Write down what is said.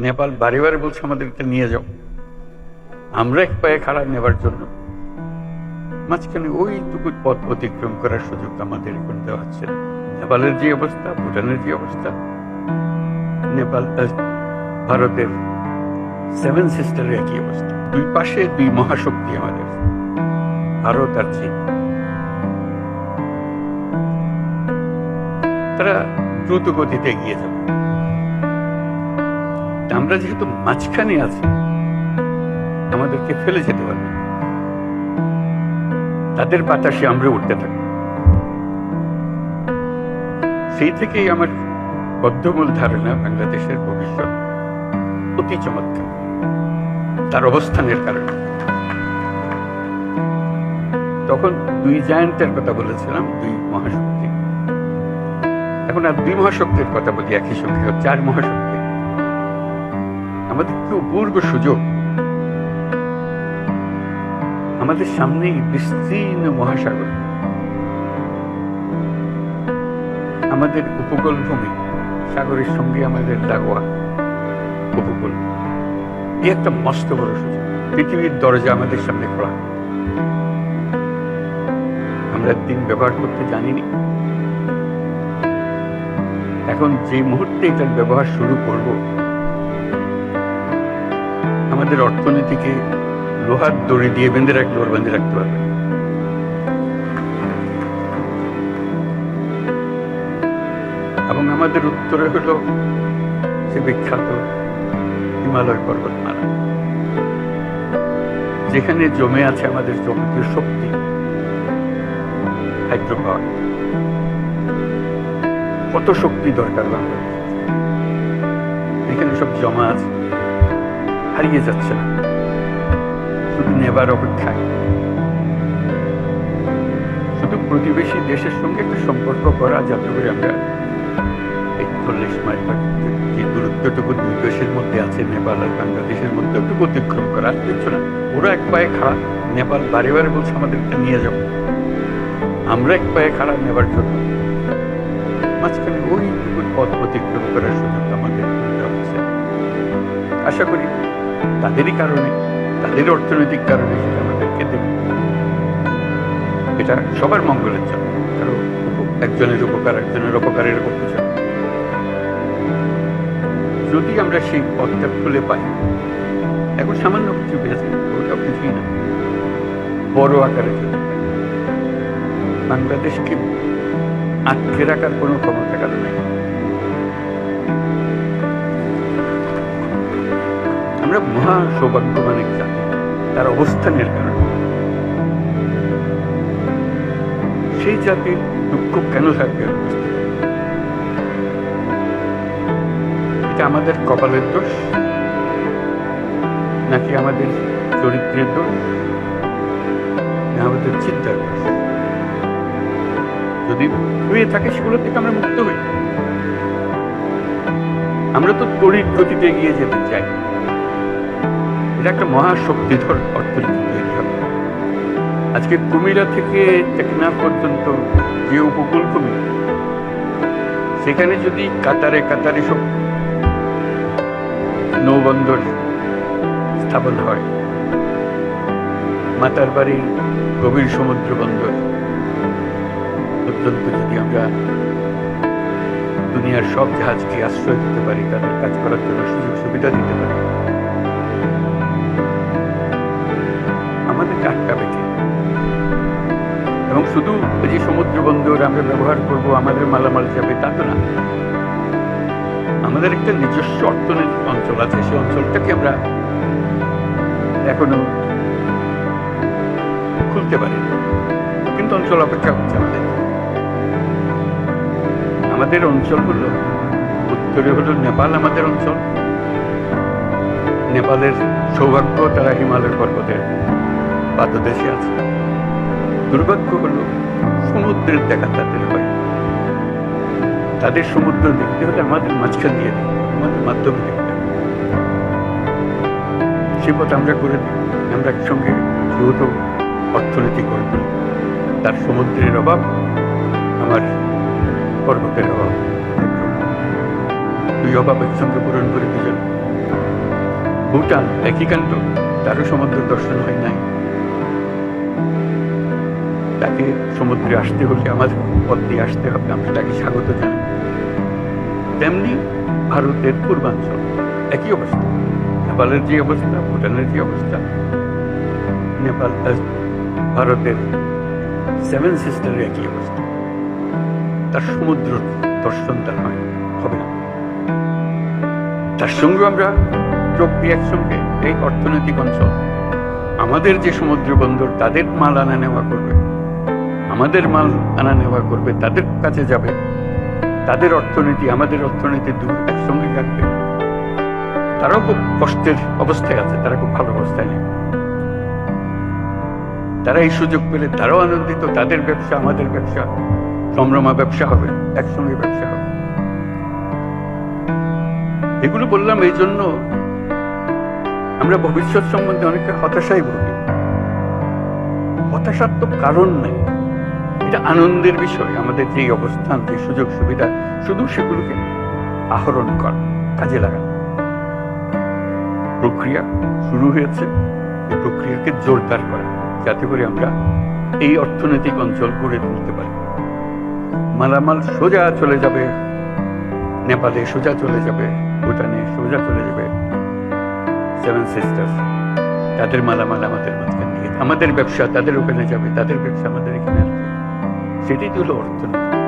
নেপাল বারে বারে বলছে আমাদেরকে নিয়ে যাও, আমরা এক পায়ে খাড়া নেবার জন্য মাঝখানে ওইটুকু পথ অতিক্রম করার সুযোগ আমাদের এখন দেওয়া হচ্ছে না। নেপালের যে অবস্থা, ভুটানের যে অবস্থা, নেপাল ভারতের সেভেন সিস্টারের একই অবস্থা। দুই পাশে দুই মহাশক্তি আমাদের, ভারত আর চীন। তারা দ্রুত গতিতে এগিয়ে যাবে। আমরা যেহেতু মাঝখানে আছি, আমাদেরকে ফেলে যেতে পারবে, তাদের বাতাসে আমরা উঠতে থাকি। সেই থেকেই আমার বদ্ধমূল ধারণা বাংলাদেশের ভবিষ্যৎ অতি চমৎকার, তার অবস্থানের কারণে। তখন দুই জায়ান্টের কথা বলেছিলাম, দুই মহাশক্তি। এখন আর দুই মহাশক্তির কথা বলি একই সঙ্গে, চার মহাশক্তি। আমাদের কি অপূর্ব সুযোগ! আমাদের সামনেই বিস্তীর্ণ মহাসাগর, আমাদের উপকূল ভূমি, সাগরের সঙ্গে আমাদের লাগোয়া উপকূল। এই একটা মস্ত বড় সুযোগ। পৃথিবীর দরজা আমাদের সামনে খোলা। আমরা দিন ব্যবহার করতে জানিনি। এখন যে মুহূর্তে এটার ব্যবহার শুরু করব, আমাদের অর্থনীতিকে লোহার দড়ি দিয়ে বেঁধে রাখতে পারবে। এবং আমাদের উত্তরে হলো সে বিখ্যাত হিমালয় পর্বতমালা, যেখানে জমে আছে আমাদের যাবতীয় শক্তি, হাইড্রো পাওয়ার। কত শক্তি দরকার বাংলাদেশ, এখানে সব জমা আছে, হারিয়ে যাচ্ছে না, শুধু নেবার অপেক্ষায়। শুধু প্রতিবেশী দেশের সঙ্গে একটা সম্পর্ক করা, যাতে করে আমরা ৪০ মাইল যে দূরত্বটুকু দুই দেশের মধ্যে আছে, নেপাল আর বাংলাদেশের মধ্যে, একটু অতিক্রম করা। আর কিছু না, ওরা এক পায়ে খাড়া, নেপাল বারে বারে বলছে আমাদেরকে নিয়ে যাও, আমরা এক পায়ে খাড়া নেবার জন্য মাঝখানে ওইটুকু পথ অতিক্রম করার সুযোগ আমাদের দেওয়া হচ্ছে। আশা করি তাদেরই কারণে, তাদের অর্থনৈতিক কারণে সেটা আমাদেরকে দেবে। এটা সবার মঙ্গলের জন্য, কারণ একজনের উপকার একজনের অপকারের উপর কিছু। যদি আমরা সেই পথটা খুলে পাই, এখন সামান্য কিছু পেয়েছে, ওটাও কিছুই না, বড় আকারে যদি পাই, বাংলাদেশকে আটকে রাখার কোনো ক্ষমতা কারণ নেই। আমরা মহা সৌভাগ্যবান এক জাতি, তার অবস্থানের কারণে। সেই জাতির দুঃখ কেন থাকবে? এটা আমাদের কপালের দোষ, নাকি আমাদের চরিত্রের দোষ, না আমাদের চিন্তার দোষ? যদি হয়ে থাকে, সেগুলো থেকে আমরা মুক্ত হই। আমরা তো তড়িৎ গতিতে এগিয়ে যেতে চাই। এটা একটা মহাশক্তিধর অর্থনীতি তৈরি হবে। আজকে কুমিল্লা থেকে টেকনাফ পর্যন্ত যে উপকূল ভূমি, সেখানে যদি কাতারে কাতারে সব নৌবন্দর স্থাপন হয়, মাতারবাড়ির গভীর সমুদ্র বন্দর পর্যন্ত যদি আমরা দুনিয়ার সব জাহাজকে আশ্রয় দিতে পারি, তাদের কাজ করার জন্য সুযোগ সুবিধা দিতে পারি, আমাদেরকে আটকাবে কে? এবং শুধু যে সমুদ্র বন্দর আমরা ব্যবহার করব, আমাদের মালামাল যাবে, তা তো না। আমাদের একটা নিজস্ব অর্থনৈতিক অঞ্চল আছে, সেই অঞ্চলটাকে আমরা এখনো খুলতে পারি, কিন্তু অঞ্চল অপেক্ষা হচ্ছে আমাদের। আমাদের অঞ্চল হলো, উত্তরে হলো নেপাল আমাদের অঞ্চল। নেপালের সৌভাগ্য, তারা হিমালয় পর্বতের পাদদেশে আছে। দুর্ভাগ্য হলো সমুদ্রের দেখা তাদের হয়। তাদের সমুদ্র দেখতে হলে আমাদের মাঝখান দিয়ে দেখতে, আমাদের মাধ্যমে দেখতে হবে। সে পথ আমরা করে দিই, আমরা একসঙ্গে যৌথ অর্থনীতি করে তুলি। তার সমুদ্রের অভাব, আমার পর্বতের অভাব, দুই অভাব একসঙ্গে পূরণ করে দুজন ভুটান একই কাণ্ড, তারও সমুদ্র দর্শন হয় নাই। তাকে সমুদ্রে আসতে হলে আমাদের পথ দিয়ে আসতে হবে, আমরা তাকে স্বাগত জানাই। তেমনি ভারতের পূর্বাঞ্চল একই অবস্থা, নেপালের যে অবস্থা, ভুটানের যে অবস্থা, নেপাল ভারতের সেভেন সিস্টারের একই অবস্থা। তার সমুদ্র দর্শন তার হবে না। তার সঙ্গে আমরা যোগ দিয়ে একসঙ্গে এই অর্থনৈতিক অঞ্চল, আমাদের যে সমুদ্র বন্দর, তাদের মাল আনা নেওয়া করবে, আমাদের মাল আনা নেওয়া করবে, তাদের কাছে যাবে, তাদের অর্থনীতি আমাদের অর্থনীতি দুই একসঙ্গে থাকবে। তারাও খুব কষ্টের অবস্থায় আছে, তারা খুব ভালো অবস্থায় নেই। তারা এই সুযোগ পেলে তারাও আনন্দিত, তাদের ব্যবসা আমাদের ব্যবসা রমরমা ব্যবসা হবে, একসঙ্গে ব্যবসা হবে। এগুলো বললাম এই জন্য, আমরা ভবিষ্যৎ সম্বন্ধে অনেকটা হতাশাই ভুগি। হতাশার তো কারণ নেই, এটা আনন্দের বিষয়। আমাদের যে অবস্থান, যে সুযোগ সুবিধা, শুধু সেগুলোকে আহরণ করা, কাজে লাগানো। প্রক্রিয়া শুরু হয়েছে, এই প্রক্রিয়াকে জোরদার করা, যাতে করে আমরা এই অর্থনৈতিক অঞ্চল গড়ে তুলতে পারি। মালামাল সোজা চলে যাবে নেপালে, সোজা চলে যাবে ভুটানে, সোজা চলে যাবে সেভেন সিস্টার্স, তাদের মালামাল আমাদের মাঝখানে নিয়ে, আমাদের ব্যবসা তাদের ওখানে যাবে, তাদের ব্যবসা আমাদের এখানে আসবে। সেটাই তো হলো অর্থনীতি।